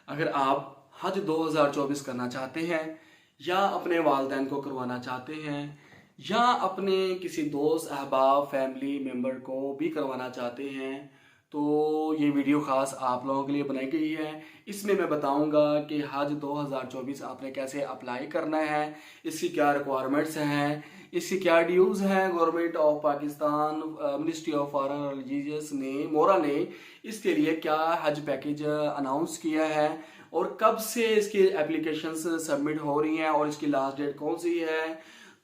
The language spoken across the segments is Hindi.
अगर आप हज 2024 करना चाहते हैं या अपने वालिदैन को करवाना चाहते हैं या अपने किसी दोस्त अहबाब फैमिली मेम्बर को भी करवाना चाहते हैं तो ये वीडियो ख़ास आप लोगों के लिए बनाई गई है। इसमें मैं बताऊंगा कि हज 2024 आपने कैसे अप्लाई करना है, इसकी क्या रिक्वायरमेंट्स हैं, इसकी क्या ड्यूज़ हैं। Government of Pakistan ministry of foreign religious ने मोरा ने इसके लिए क्या हज पैकेज अनाउंस किया है और कब से इसकी एप्लीकेशंस सबमिट हो रही हैं और इसकी लास्ट डेट कौन सी है।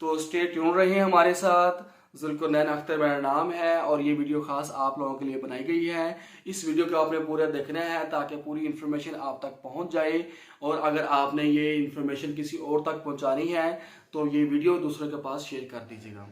तो स्टे ट्यून रहे हमारे साथ। जुल्करनैन अख्तर मेरा नाम है और ये वीडियो खास आप लोगों के लिए बनाई गई है। इस वीडियो को आपने पूरा देखना है ताकि पूरी इन्फॉर्मेशन आप तक पहुंच जाए, और अगर आपने ये इन्फॉर्मेशन किसी और तक पहुंचानी है तो ये वीडियो दूसरों के पास शेयर कर दीजिएगा।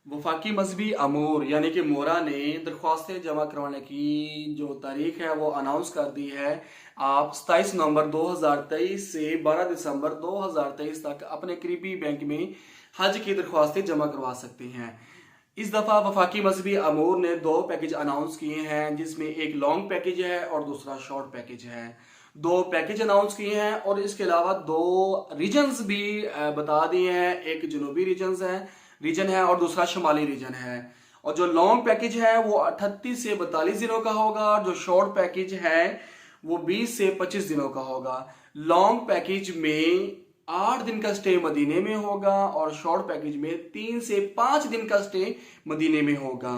वफाकी मजहबी अमूर यानी कि मोरा ने दरख्वास्तें जमा करवाने की जो तारीख है वो अनाउंस कर दी है। आप 27 नवंबर 2023 से 12 दिसंबर 2023 तक अपने करीबी बैंक में हज की दरख्वास्तें जमा करवा सकते हैं। इस दफ़ा वफाकी मजहबी अमूर ने 2 पैकेज अनाउंस किए हैं, जिसमें एक लॉन्ग पैकेज है और दूसरा शॉर्ट पैकेज है। 2 पैकेज अनाउंस किए हैं और इसके अलावा 2 रीजन्स भी बता दिए हैं। एक जनूबी रीजन है और दूसरा शुमाली रीजन है। और जो लॉन्ग पैकेज है वो 38 से 42 दिनों का होगा और जो शॉर्ट पैकेज है वो 20 से 25 दिनों का होगा। लॉन्ग पैकेज में 8 दिन का स्टे मदीने में होगा और शॉर्ट पैकेज में 3 से 5 दिन का स्टे मदीने में होगा।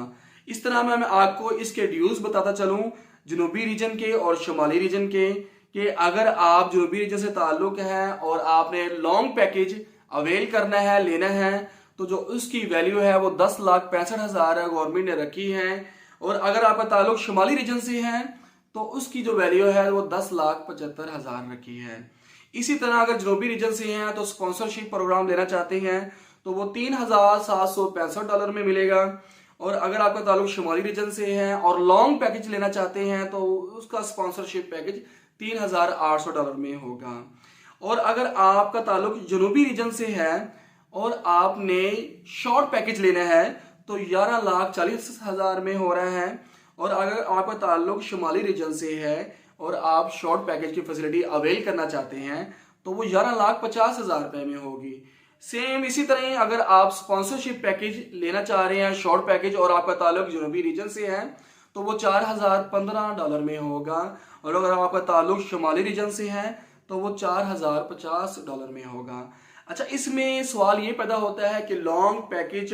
इस तरह मैं आपको इसके ड्यूज बताता चलूं जनूबी रीजन के और शुमाली रीजन के, कि अगर आप जनूबी रीजन से ताल्लुक है और आपने लॉन्ग पैकेज अवेल करना है, लेना है, तो जो उसकी वैल्यू है वो 10,65,000 गवर्नमेंट ने रखी है। और अगर आपका ताल्लुक शुमाली रीजन से है तो उसकी जो वैल्यू है वो 10,75,000 रखी है। इसी तरह अगर जनूबी रीजन से हैं तो स्पॉन्सरशिप प्रोग्राम लेना चाहते हैं तो वो $3,765 में मिलेगा। और अगर आपका ताल्लुक शुमाली रीजन से है और लॉन्ग पैकेज लेना चाहते हैं तो उसका स्पॉन्सरशिप पैकेज $3,800 में होगा। और अगर आपका ताल्लुक जनूबी रीजन से है और आपने शॉर्ट पैकेज लेना है तो 11,40,000 में हो रहा है। और अगर आपका ताल्लुक शुमाली रीजन से है और आप शॉर्ट पैकेज की फैसिलिटी अवेल करना चाहते हैं तो वो 11,50,000 रुपए में होगी। सेम इसी तरह ही अगर आप स्पॉन्सरशिप पैकेज लेना चाह रहे हैं शॉर्ट पैकेज और आपका ताल्लुक जनूबी रीजन से है तो वो $4,015 में होगा। और अगर आपका ताल्लुक शुमाली रीजन से है तो वो $4,050 में होगा। अच्छा, इसमें सवाल ये पैदा होता है कि लॉन्ग पैकेज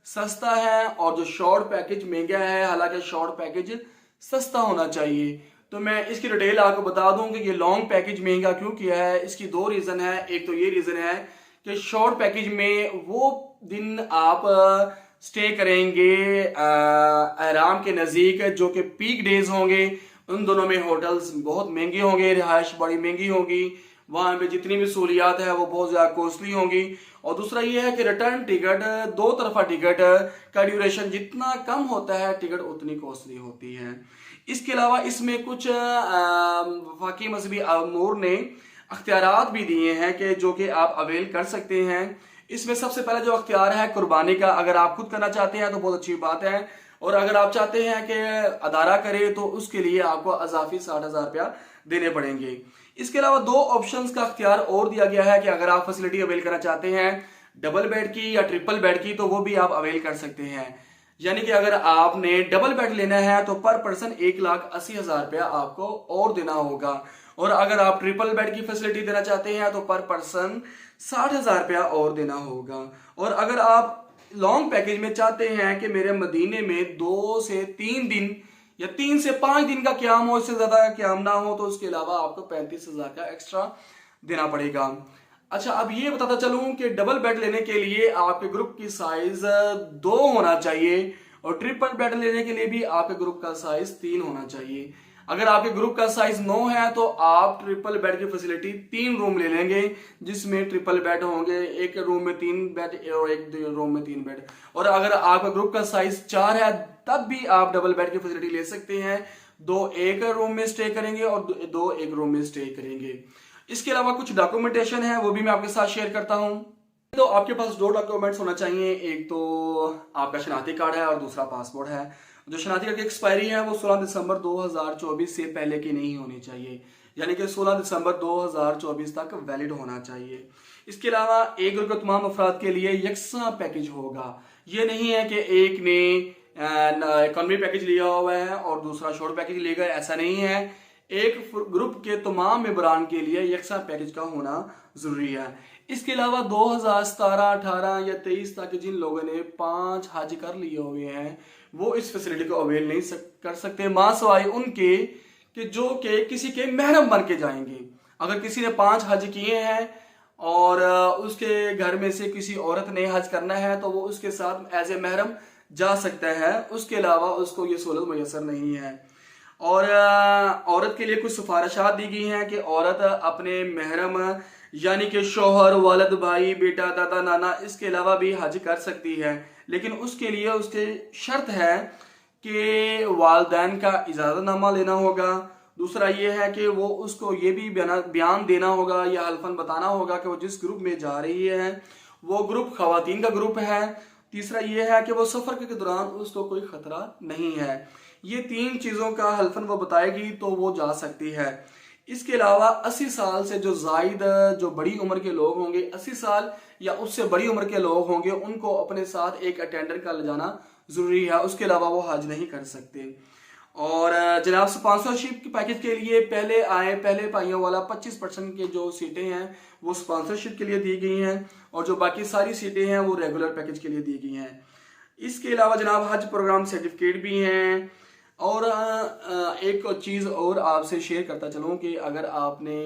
सस्ता है और जो शॉर्ट पैकेज महंगा है, हालांकि शॉर्ट पैकेज सस्ता होना चाहिए। तो मैं इसकी डिटेल आपको बता दूं कि ये लॉन्ग पैकेज महंगा क्यों किया है। इसकी 2 रीज़न है। एक तो ये रीज़न है कि शॉर्ट पैकेज में वो दिन आप स्टे करेंगे एहराम के नज़दीक जो कि पीक डेज होंगे, उन दोनों में होटल्स बहुत महंगे होंगे, रिहाइश बड़ी महंगी होगी, वहां पे जितनी भी सहूलियात है वो बहुत ज्यादा कॉस्टली होंगी। और दूसरा ये है कि रिटर्न टिकट, 2 तरफा टिकट का ड्यूरेशन जितना कम होता है टिकट उतनी कॉस्टली होती है। इसके अलावा इसमें कुछ वफाकी मजहबी अमूर ने अख्तियारात भी दिए हैं कि जो कि आप अवेल कर सकते हैं। इसमें सबसे पहले जो अख्तियार है कुर्बानी का। अगर आप खुद करना चाहते हैं तो बहुत अच्छी बात है, और अगर आप चाहते हैं कि अदारा करे तो उसके लिए आपको अजाफी 60,000 रुपया देने पड़ेंगे। इसके अलावा 2 ऑप्शंस का अख्तियार और दिया गया है कि अगर आप फैसिलिटी अवेल करना चाहते हैं डबल बेड की या ट्रिपल बेड की तो वो भी आप अवेल कर सकते हैं। यानी कि अगर आपने डबल बेड लेना है तो पर पर्सन 1,80,000 रुपया आपको और देना होगा। और अगर आप ट्रिपल बेड की फैसिलिटी देना चाहते हैं तो पर पर्सन 60,000 रुपया और देना होगा। और अगर आप लॉन्ग पैकेज में चाहते हैं कि मेरे मदीने में 2 से 3 दिन या 3 से 5 दिन का क्याम हो, इससे ज्यादा का क्याम ना हो, तो उसके अलावा आपको 35,000 का एक्स्ट्रा देना पड़ेगा। अच्छा, अब ये बताता चलूं कि डबल बेड लेने के लिए आपके ग्रुप की साइज 2 होना चाहिए और ट्रिपल बेड लेने के लिए भी आपके ग्रुप का साइज 3 होना चाहिए। अगर आपके ग्रुप का साइज 9 है तो आप ट्रिपल बेड की फैसिलिटी 3 रूम ले लेंगे, जिसमें ट्रिपल बेड होंगे, एक रूम में 3 बेड और एक रूम में 3 बेड। और अगर आपका ग्रुप का साइज 4 है तब भी आप डबल बेड की फैसिलिटी ले सकते हैं। 2 एक रूम में स्टे करेंगे और 2 एक रूम में स्टे करेंगे। इसके अलावा कुछ डॉक्यूमेंटेशन है वो भी मैं आपके साथ शेयर करता हूँ। तो आपके पास 2 डॉक्यूमेंट्स होना चाहिए, एक तो आपका शनाख्ती कार्ड है और दूसरा पासपोर्ट है। जो शनाख्ती कार्ड की एक्सपायरी है वो 16 दिसंबर 2024 से पहले की नहीं होनी चाहिए, यानी कि 16 दिसंबर 2024 तक वैलिड होना चाहिए। इसके अलावा एक ग्रुप के तमाम अफराद के लिए यकसा पैकेज होगा। ये नहीं है कि एक ने इकोनॉमी पैकेज लिया हुआ है और दूसरा शॉर्ट पैकेज लेगा, ऐसा नहीं है। एक ग्रुप के तमाम मेंबरान के लिए यकसा पैकेज का होना जरूरी है। इसके अलावा 2017, 18 या 23 तक जिन लोगों ने 5 हज कर लिए हुए हैं वो इस फैसिलिटी को अवेल नहीं कर सकते, मां सवाए उनके कि जो के किसी के महरम बन के जाएंगे। अगर किसी ने 5 हज किए हैं और उसके घर में से किसी औरत ने हज करना है तो वो उसके साथ एज ए महरम जा सकता है, उसके अलावा उसको ये सहूलत मैसर नहीं है। और औरत के लिए कुछ सिफारिशात दी गई हैं कि औरत अपने महरम यानी कि शोहर, वालिद, भाई, बेटा, दादा, नाना, इसके अलावा भी हज कर सकती है, लेकिन उसके लिए उसके शर्त है कि वालदैन का इजाज़तनामा लेना होगा। दूसरा ये है कि वो उसको ये भी बयान देना होगा या हल्फन बताना होगा कि वो जिस ग्रुप में जा रही है वो ग्रुप खवातीन का ग्रुप है। तीसरा ये है कि वो सफ़र के दौरान उसको कोई ख़तरा नहीं है। ये 3 चीज़ों का हल्फन वो बताएगी तो वो जा सकती है। इसके अलावा 80 साल से जो जायद जो बड़ी उम्र के लोग होंगे, 80 साल या उससे बड़ी उम्र के लोग होंगे, उनको अपने साथ एक अटेंडर का ले जाना ज़रूरी है, उसके अलावा वो हज नहीं कर सकते। और जनाब स्पॉन्सरशिप के पैकेज के लिए पहले पाइयों वाला 25% के जो सीटें हैं वो स्पॉन्सरशिप के लिए दी गई हैं और जो बाकी सारी सीटें हैं वो रेगुलर पैकेज के लिए दी गई हैं। इसके अलावा जनाब हज प्रोग्राम सर्टिफिकेट भी हैं। और एक चीज़ और आपसे शेयर करता चलूँ कि अगर आपने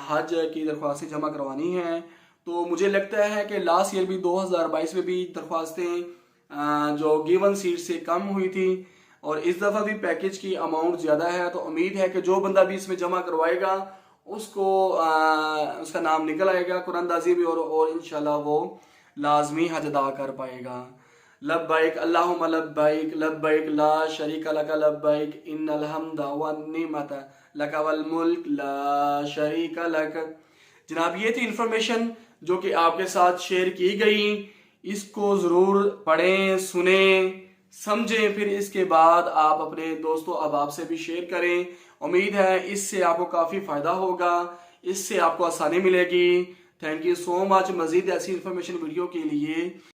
हज की दरख्वास्तें जमा करवानी हैं तो मुझे लगता है कि लास्ट ईयर भी 2022 में भी दरख्वास्तें जो गिवन सीट से कम हुई थी और इस दफ़ा भी पैकेज की अमाउंट ज़्यादा है, तो उम्मीद है कि जो बंदा भी इसमें जमा करवाएगा उसको उसका नाम निकल आएगा कुरानदाजी भी और इंशाल्लाह वो लाजमी हज अदा कर पाएगा। लब्बैक अल्लाहुम्मा लब्बैक लब्बैक ला शरीका लक लब्बैक इन्नल हम्दा वन निअमत लक वल मुल्क ला शरीका लक। जनाब ये थी इंफॉर्मेशन जो कि आपके साथ शेयर की गई। इसको ज़रूर पढ़ें, सुने, समझें, फिर इसके बाद आप अपने दोस्तों अहबाब से भी शेयर करें। उम्मीद है इससे आपको काफ़ी फ़ायदा होगा, इससे आपको आसानी मिलेगी। Thank you so much. मज़ीद ऐसी इंफॉर्मेशन वीडियो के लिए